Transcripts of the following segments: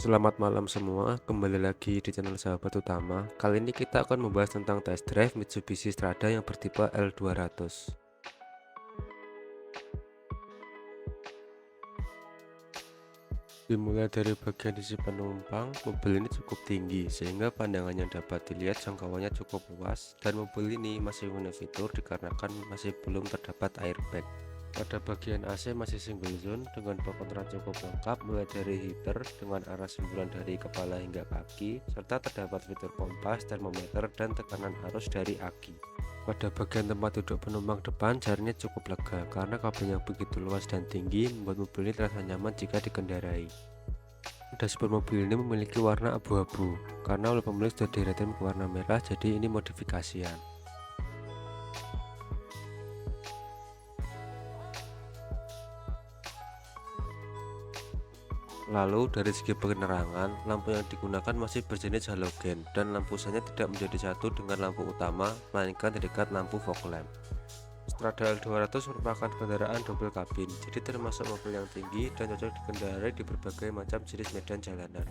Selamat malam semua, kembali lagi di channel Sahabat Utama. Kali ini kita akan membahas tentang test drive Mitsubishi Strada yang bertipe L200. Dimulai dari bagian sisi penumpang, mobil ini cukup tinggi sehingga pandangan yang dapat dilihat jangkauannya cukup luas, dan mobil ini masih punya fitur dikarenakan masih belum terdapat airbag. Pada bagian AC masih single zone dengan penerangan cukup lengkap mulai dari heater dengan arah semburan dari kepala hingga kaki, serta terdapat fitur kompas, termometer, dan tekanan arus dari aki. Pada bagian tempat duduk penumpang depan, jaraknya cukup lega karena kabin yang begitu luas dan tinggi membuat mobil ini terasa nyaman jika dikendarai. Dashboard mobil ini memiliki warna abu-abu karena oleh pemilik sudah diretem ke warna merah, jadi ini modifikasian. Lalu dari segi penerangan, lampu yang digunakan masih berjenis halogen dan lampu sanya tidak menjadi satu dengan lampu utama, melainkan di dekat lampu fog lamp. Strada L200 merupakan kendaraan double kabin, jadi termasuk mobil yang tinggi dan cocok dikendarai di berbagai macam jenis medan jalanan.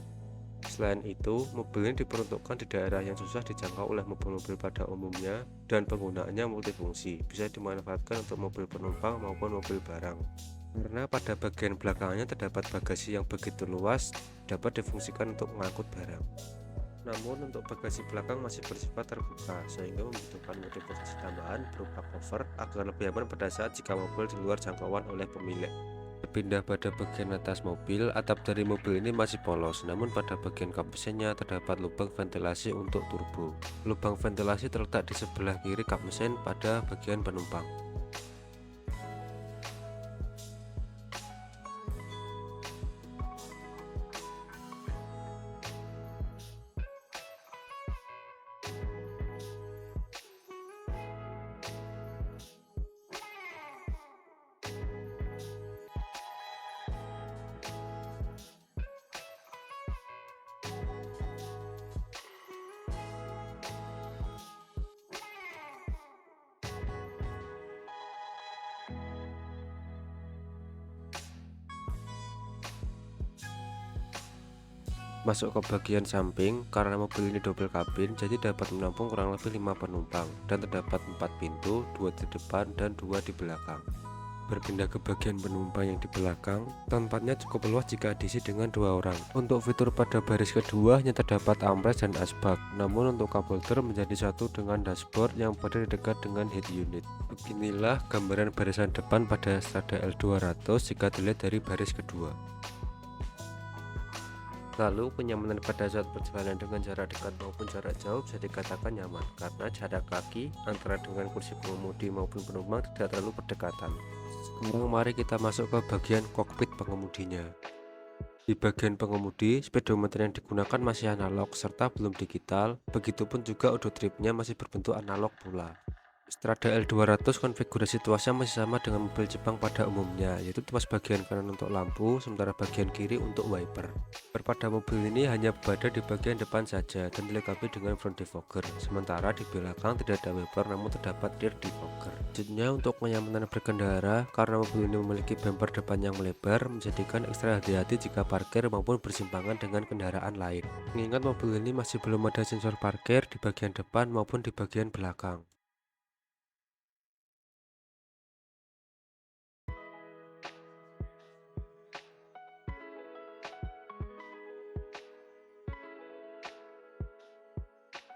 Selain itu, mobil ini diperuntukkan di daerah yang susah dijangkau oleh mobil-mobil pada umumnya, dan penggunaannya multifungsi, bisa dimanfaatkan untuk mobil penumpang maupun mobil barang. Karena pada bagian belakangnya terdapat bagasi yang begitu luas, dapat difungsikan untuk mengangkut barang. Namun untuk bagasi belakang masih bersifat terbuka, sehingga membutuhkan modifikasi tambahan berupa cover agar lebih aman pada saat jika mobil di luar jangkauan oleh pemilik. Berpindah pada bagian atas mobil, atap dari mobil ini masih polos, namun pada bagian kap mesinnya terdapat lubang ventilasi untuk turbo. Lubang ventilasi terletak di sebelah kiri kap mesin pada bagian penumpang. Masuk ke bagian samping, karena mobil ini double kabin, jadi dapat menampung kurang lebih 5 penumpang dan terdapat 4 pintu, 2 di depan dan 2 di belakang. Berpindah ke bagian penumpang yang di belakang, tempatnya cukup luas jika diisi dengan 2 orang. Untuk fitur pada baris kedua hanya terdapat armrest dan asbak, namun untuk cup holder menjadi satu dengan dashboard yang berada di dekat dengan head unit. Beginilah gambaran barisan depan pada Strada L200 jika dilihat dari baris kedua. Lalu kenyamanan pada saat perjalanan dengan jarak dekat maupun jarak jauh bisa dikatakan nyaman karena jarak kaki antara dengan kursi pengemudi maupun penumpang tidak terlalu berdekatan. Sekarang mari kita masuk ke bagian kokpit pengemudinya. Di bagian pengemudi, speedometer yang digunakan masih analog serta belum digital, begitupun juga odometernya masih berbentuk analog pula. Strada L200 konfigurasi tuasnya masih sama dengan mobil Jepang pada umumnya, yaitu tuas bagian kanan untuk lampu, sementara bagian kiri untuk wiper. Pada mobil ini hanya berada di bagian depan saja dan dilengkapi dengan front defogger, sementara di belakang tidak ada wiper namun terdapat rear defogger. Selanjutnya untuk kenyamanan berkendara, karena mobil ini memiliki bumper depan yang melebar, menjadikan ekstra hati-hati jika parkir maupun bersimpangan dengan kendaraan lain. Mengingat mobil ini masih belum ada sensor parkir di bagian depan maupun di bagian belakang.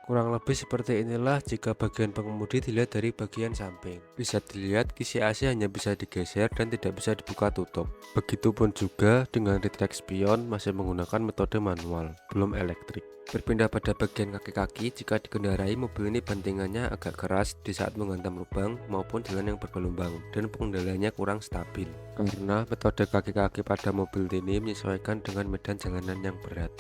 Kurang lebih seperti inilah jika bagian pengemudi dilihat dari bagian samping. Bisa dilihat kisi AC hanya bisa digeser dan tidak bisa dibuka tutup. Begitupun juga dengan retract spion masih menggunakan metode manual, belum elektrik. Berpindah pada bagian kaki-kaki, jika dikendarai mobil ini bantingannya agak keras di saat menghantam lubang maupun jalan yang bergelombang dan pengendaliannya kurang stabil. Karena metode kaki-kaki pada mobil ini menyesuaikan dengan medan jalanan yang berat.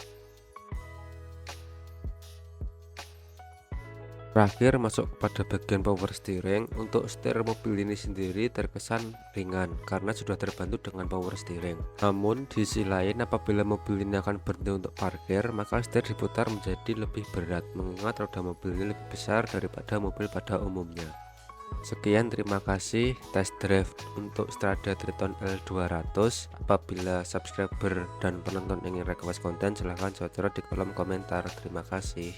Terakhir masuk kepada bagian power steering. Untuk setir mobil ini sendiri terkesan ringan karena sudah terbantu dengan power steering. Namun di sisi lain, apabila mobil ini akan berhenti untuk parkir, maka setir diputar menjadi lebih berat mengingat roda mobil ini lebih besar daripada mobil pada umumnya. Sekian, terima kasih test drive untuk Strada Triton L200. Apabila subscriber dan penonton ingin request konten, silahkan coret di kolom komentar. Terima kasih.